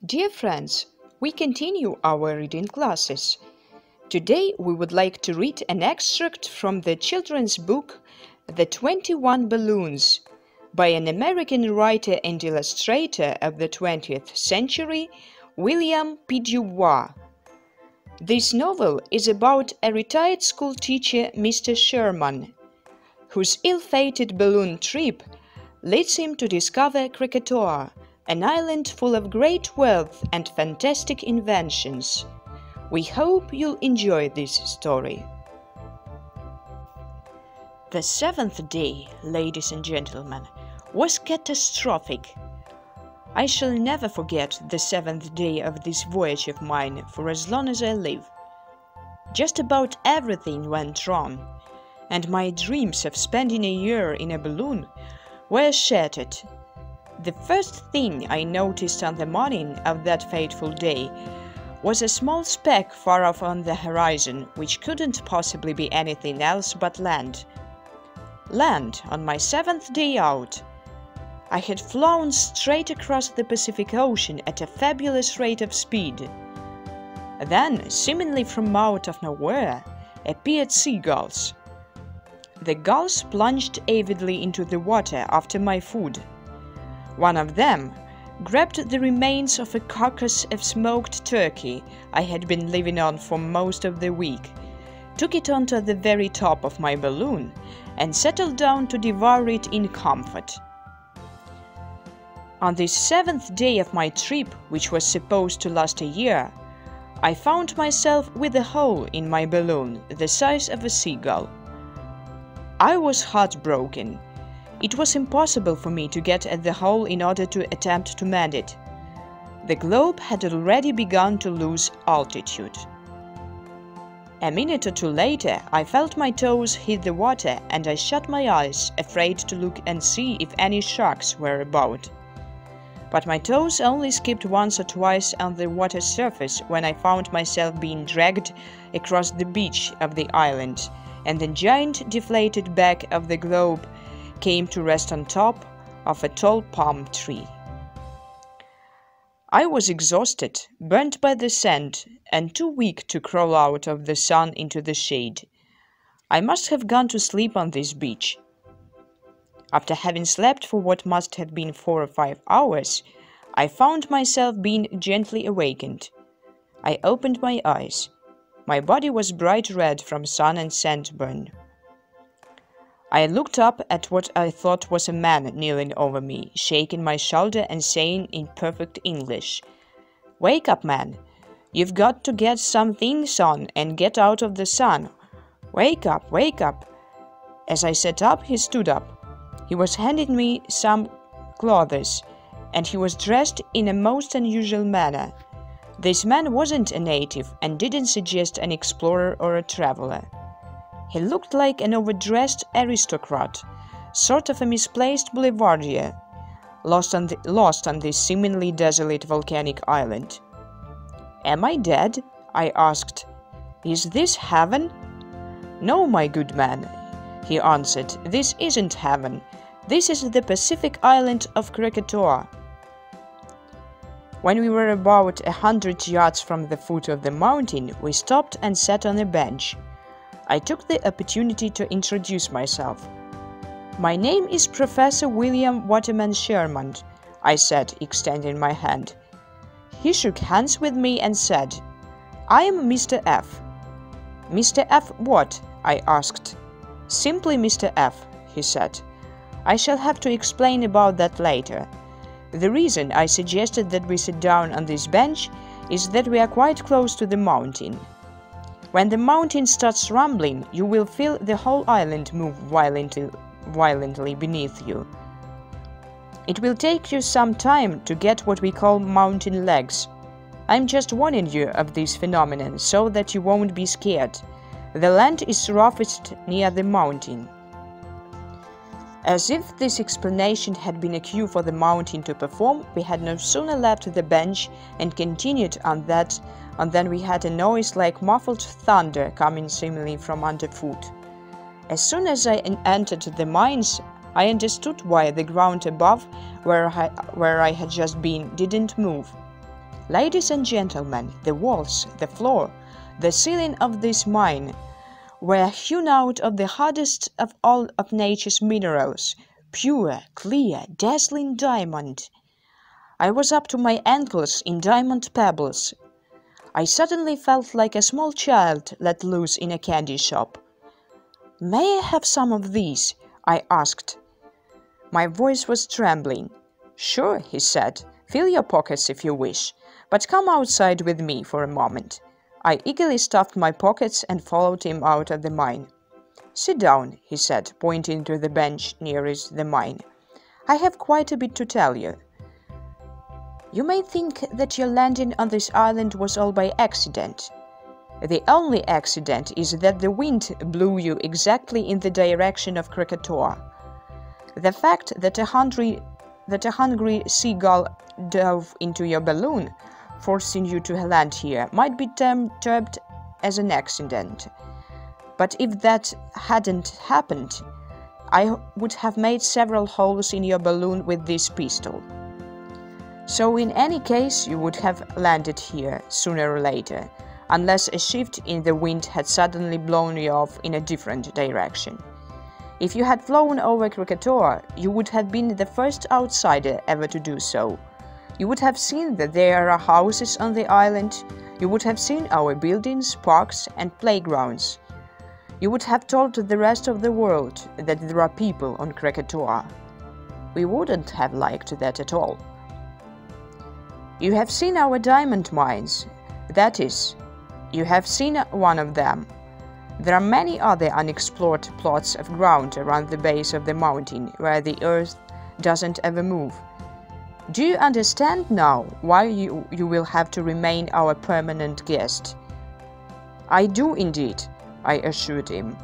Dear friends, we continue our reading classes. Today we would like to read an extract from the children's book The 21 Balloons by an American writer and illustrator of the 20th century, William P. Bois. This novel is about a retired school teacher, Mr. Sherman, whose ill-fated balloon trip leads him to discover Krakatoa, an island full of great wealth and fantastic inventions. We hope you'll enjoy this story. The seventh day, ladies and gentlemen, was catastrophic. I shall never forget the seventh day of this voyage of mine for as long as I live. Just about everything went wrong, and my dreams of spending a year in a balloon were shattered. The first thing I noticed on the morning of that fateful day was a small speck far off on the horizon, which couldn't possibly be anything else but land. Land on my seventh day out. I had flown straight across the Pacific Ocean at a fabulous rate of speed. Then, seemingly from out of nowhere, appeared seagulls. The gulls plunged avidly into the water after my food. One of them grabbed the remains of a carcass of smoked turkey I had been living on for most of the week, took it onto the very top of my balloon, and settled down to devour it in comfort. On this seventh day of my trip, which was supposed to last a year, I found myself with a hole in my balloon the size of a seagull. I was heartbroken. It was impossible for me to get at the hole in order to attempt to mend it. The globe had already begun to lose altitude. A minute or two later, I felt my toes hit the water and I shut my eyes, afraid to look and see if any sharks were about. But my toes only skipped once or twice on the water surface when I found myself being dragged across the beach of the island, and the giant deflated back of the globe came to rest on top of a tall palm tree. I was exhausted, burnt by the sand, and too weak to crawl out of the sun into the shade. I must have gone to sleep on this beach. After having slept for what must have been 4 or 5 hours, I found myself being gently awakened. I opened my eyes. My body was bright red from sun and sunburn. I looked up at what I thought was a man kneeling over me, shaking my shoulder and saying in perfect English, "Wake up, man. You've got to get some things on and get out of the sun. Wake up, wake up." As I sat up, he stood up. He was handing me some clothes, and he was dressed in a most unusual manner. This man wasn't a native and didn't suggest an explorer or a traveler. He looked like an overdressed aristocrat, sort of a misplaced boulevardier, lost on this seemingly desolate volcanic island. "Am I dead?" I asked. "Is this heaven?" "No, my good man," he answered. "This isn't heaven. This is the Pacific island of Krakatoa." When we were about 100 yards from the foot of the mountain, we stopped and sat on a bench. I took the opportunity to introduce myself. "My name is Professor William Waterman Sherman," I said, extending my hand. He shook hands with me and said, "I am Mr. F." "Mr. F. what?" I asked. "Simply Mr. F," he said. "I shall have to explain about that later. The reason I suggested that we sit down on this bench is that we are quite close to the mountain. When the mountain starts rumbling, you will feel the whole island move violently beneath you. It will take you some time to get what we call mountain legs. I'm just warning you of this phenomenon so that you won't be scared. The land is roughest near the mountain." As if this explanation had been a cue for the mountain to perform, we had no sooner left the bench and continued on than we had a noise like muffled thunder coming seemingly from underfoot. As soon as I entered the mines, I understood why the ground above, where I had just been, didn't move. Ladies and gentlemen, the walls, the floor, the ceiling of this mine were hewn out of the hardest of all of nature's minerals, pure, clear, dazzling diamond. I was up to my ankles in diamond pebbles. I suddenly felt like a small child let loose in a candy shop. "May I have some of these?" I asked. My voice was trembling. "Sure," he said. "Fill your pockets if you wish, but come outside with me for a moment." I eagerly stuffed my pockets and followed him out of the mine. "Sit down," he said, pointing to the bench nearest the mine. "I have quite a bit to tell you. You may think that your landing on this island was all by accident. The only accident is that the wind blew you exactly in the direction of Krakatoa. The fact that a hungry seagull dove into your balloon, forcing you to land here, might be termed as an accident. But if that hadn't happened, I would have made several holes in your balloon with this pistol. So in any case, you would have landed here sooner or later, unless a shift in the wind had suddenly blown you off in a different direction. If you had flown over Krakatoa, you would have been the first outsider ever to do so. You would have seen that there are houses on the island. You would have seen our buildings, parks, and playgrounds. You would have told the rest of the world that there are people on Krakatoa. We wouldn't have liked that at all. You have seen our diamond mines. That is, you have seen one of them. There are many other unexplored plots of ground around the base of the mountain where the earth doesn't ever move. Do you understand now why you will have to remain our permanent guest?" "I do indeed," I assured him.